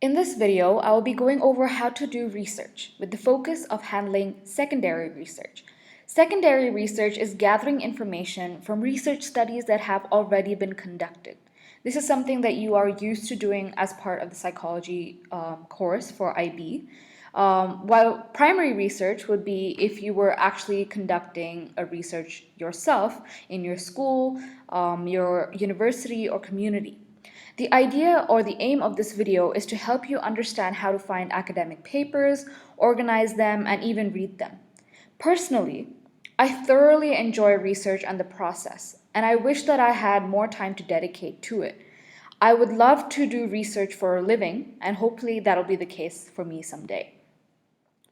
In this video, I will be going over how to do research with the focus of handling secondary research. Secondary research is gathering information from research studies that have already been conducted. This is something that you are used to doing as part of the psychology course for IB. While primary research would be if you were actually conducting a research yourself in your school, your university, or community. The idea or the aim of this video is to help you understand how to find academic papers, organize them, and even read them. Personally, I thoroughly enjoy research and the process, and I wish that I had more time to dedicate to it. I would love to do research for a living, and hopefully that'll be the case for me someday.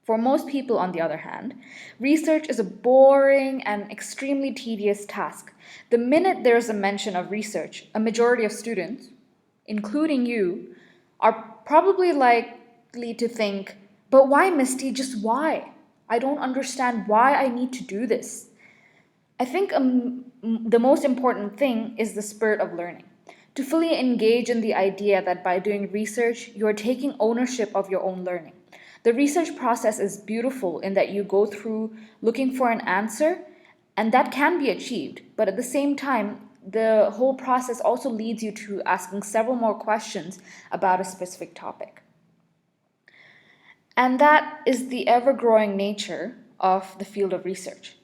For most people, on the other hand, research is a boring and extremely tedious task. The minute there's a mention of research, a majority of students, including you, are probably likely to think, but why, Misty? Just why? I don't understand why I need to do this. I think the most important thing is the spirit of learning. To fully engage in the idea that by doing research, you are taking ownership of your own learning. The research process is beautiful in that you go through looking for an answer, and that can be achieved, but at the same time, the whole process also leads you to asking several more questions about a specific topic. And that is the ever growing nature of the field of research.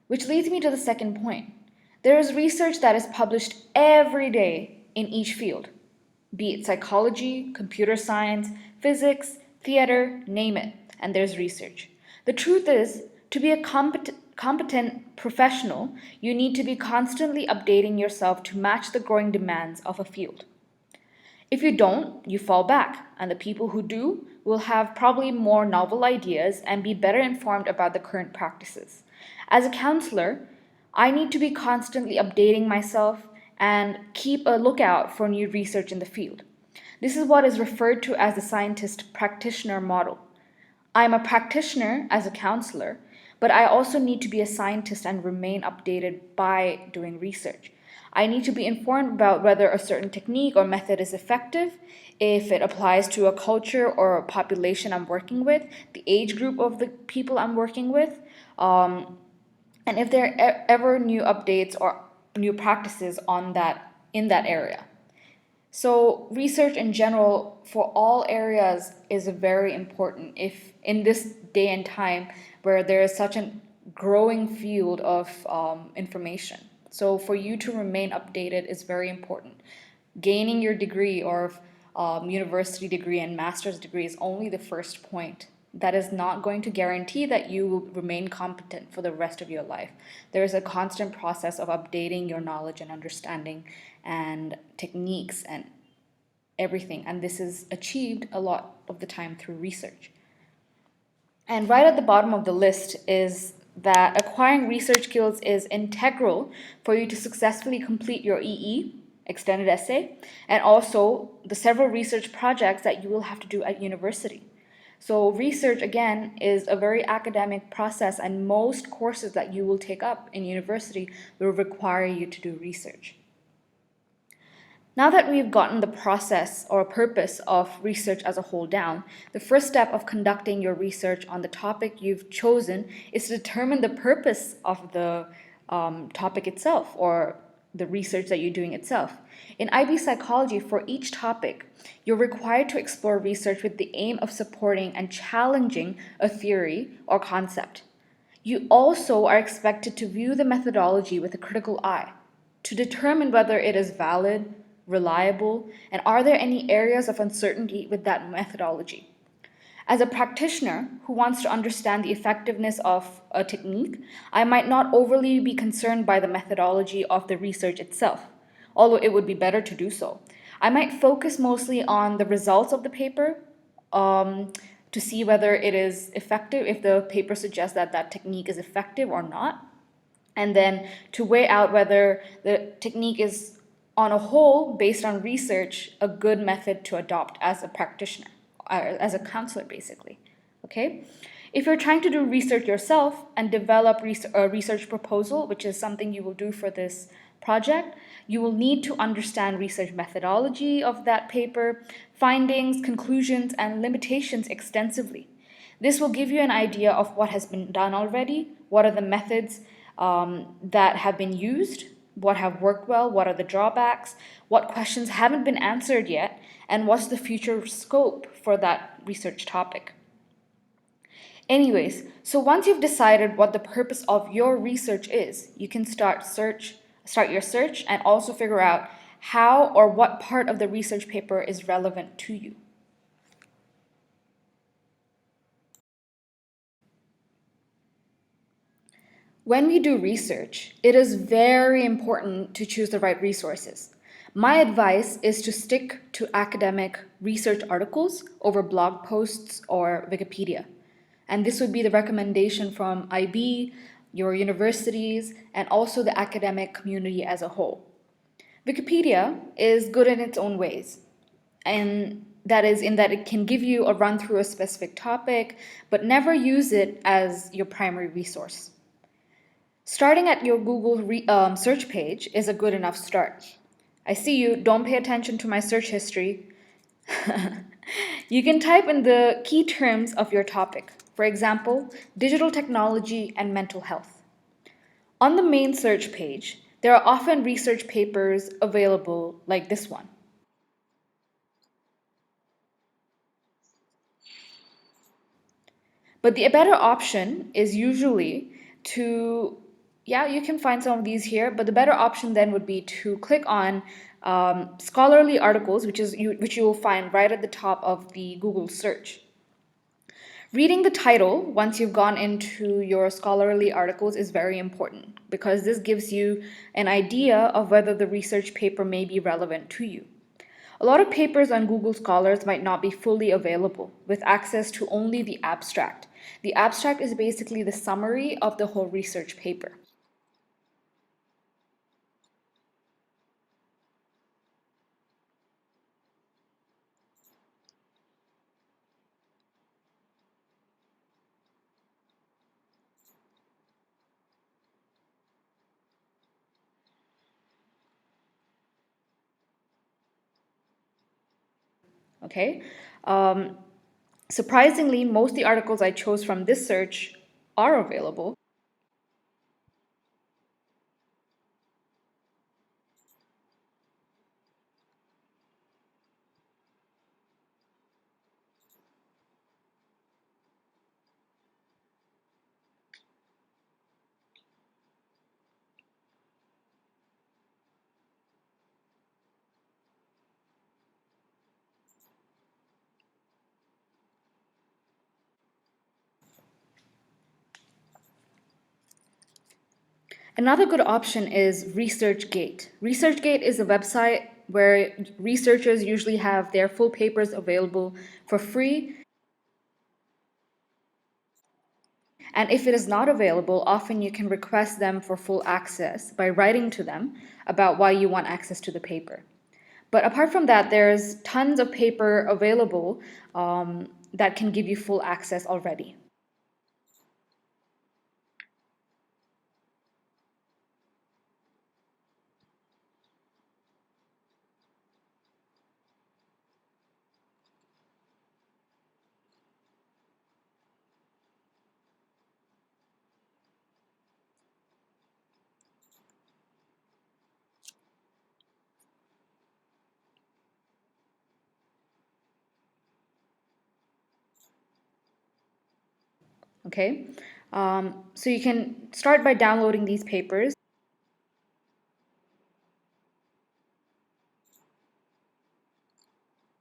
Which leads me to the second point. There is research that is published every day in each field, be it psychology, computer science, physics, theater, name it, and there's research. The truth is, to be a competent professional, you need to be constantly updating yourself to match the growing demands of a field. If you don't, you fall back, and the people who do will have probably more novel ideas and be better informed about the current practices. As a counselor, I need to be constantly updating myself and keep a lookout for new research in the field. This is what is referred to as the scientist practitioner model. I am a practitioner as a counselor, but I also need to be a scientist and remain updated by doing research. I need to be informed about whether a certain technique or method is effective, if it applies to a culture or a population I'm working with, the age group of the people I'm working with, and if there are ever new updates or new practices on that in that area. So research in general for all areas is very important if in this day and time where there is such a growing field of information. So for you to remain updated is very important. Gaining your degree or university degree and master's degree is only the first point. That is not going to guarantee that you will remain competent for the rest of your life. There is a constant process of updating your knowledge and understanding and techniques and everything. And this is achieved a lot of the time through research. And right at the bottom of the list is that acquiring research skills is integral for you to successfully complete your EE, extended essay, and also the several research projects that you will have to do at university. So research, again, is a very academic process, and most courses that you will take up in university will require you to do research. Now that we've gotten the process or purpose of research as a whole down, the first step of conducting your research on the topic you've chosen is to determine the purpose of the topic itself or the research that you're doing itself. In IB psychology, for each topic, you're required to explore research with the aim of supporting and challenging a theory or concept. You also are expected to view the methodology with a critical eye to determine whether it is valid, reliable, and are there any areas of uncertainty with that methodology. As a practitioner who wants to understand the effectiveness of a technique, I might not overly be concerned by the methodology of the research itself, although it would be better to do so. I might focus mostly on the results of the paper to see whether it is effective, if the paper suggests that that technique is effective or not, and then to weigh out whether the technique is on a whole, based on research, a good method to adopt as a practitioner, as a counselor, basically. Okay? If you're trying to do research yourself and develop a research proposal, which is something you will do for this project, you will need to understand research methodology of that paper, findings, conclusions, and limitations extensively. This will give you an idea of what has been done already, what are the methods that have been used, what have worked well, what are the drawbacks, what questions haven't been answered yet, and what's the future scope for that research topic. Anyways, so once you've decided what the purpose of your research is, you can start your search and also figure out how or what part of the research paper is relevant to you. When we do research, it is very important to choose the right resources. My advice is to stick to academic research articles over blog posts or Wikipedia. And this would be the recommendation from IB, your universities, and also the academic community as a whole. Wikipedia is good in its own ways, and that is in that it can give you a run through a specific topic, but never use it as your primary resource. Starting at your Google search page is a good enough start. I see you, don't pay attention to my search history. You can type in the key terms of your topic. For example, digital technology and mental health. On the main search page, there are often research papers available like this one. But the better option is usually to, yeah, you can find some of these here, but the better option then would be to click on scholarly articles, which you will find right at the top of the Google search. Reading the title once you've gone into your scholarly articles is very important because this gives you an idea of whether the research paper may be relevant to you. A lot of papers on Google Scholars might not be fully available with access to only the abstract. The abstract is basically the summary of the whole research paper. Okay? Um, Surprisingly, most of the articles I chose from this search are available. Another good option is ResearchGate. ResearchGate is a website where researchers usually have their full papers available for free. And if it is not available, often you can request them for full access by writing to them about why you want access to the paper. But apart from that, there's tons of paper available that can give you full access already. Okay, so you can start by downloading these papers.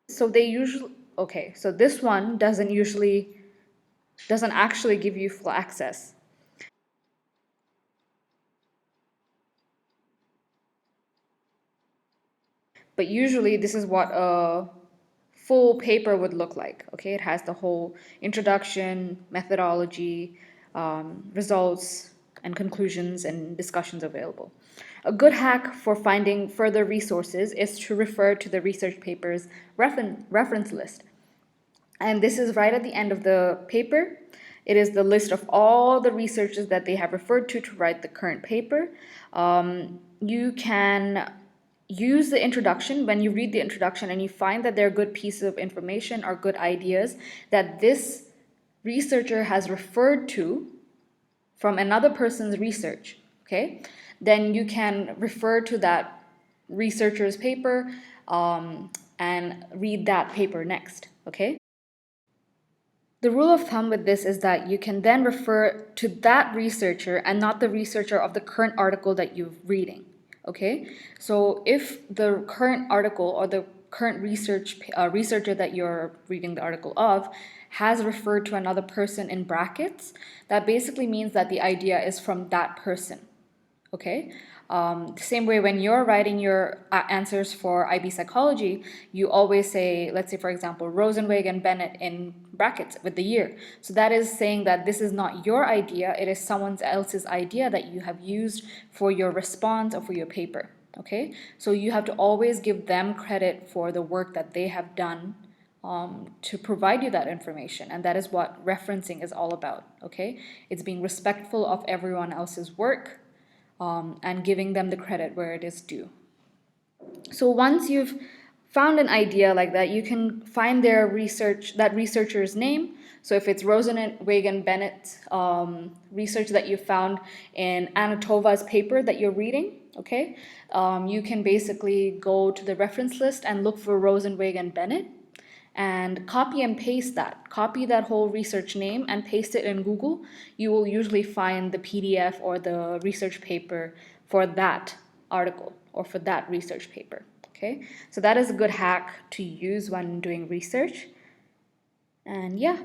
So they usually, okay, so this one doesn't actually give you full access. But usually this is what a full paper would look like. Okay, it has the whole introduction, methodology, results, and conclusions and discussions available. A good hack for finding further resources is to refer to the research paper's reference list. And this is right at the end of the paper. It is the list of all the researchers that they have referred to write the current paper. you can use the introduction. When you read the introduction and you find that they're good pieces of information or good ideas that this researcher has referred to from another person's research, okay, then you can refer to that researcher's paper and read that paper next, okay? The rule of thumb with this is that you can then refer to that researcher and not the researcher of the current article that you're reading, okay? So if the current article or the current researcher that you're reading the article of has referred to another person in brackets, that basically means that the idea is from that person, okay? The same way when you're writing your answers for IB psychology, you always say, let's say for example, Rosenwig and Bennett in brackets with the year. So that is saying that this is not your idea, it is someone else's idea that you have used for your response or for your paper, okay? So you have to always give them credit for the work that they have done to provide you that information. And that is what referencing is all about, okay? It's being respectful of everyone else's work and giving them the credit where it is due. So once you've found an idea like that, you can find their research, that researcher's name. So if it's Rosenwig and Bennett's research that you found in Anatova's paper that you're reading, okay, you can basically go to the reference list and look for Rosenwig and Bennett and copy and paste that. Copy that whole research name and paste it in Google. You will usually find the PDF or the research paper for that article or for that research paper, okay? So that is a good hack to use when doing research. And yeah.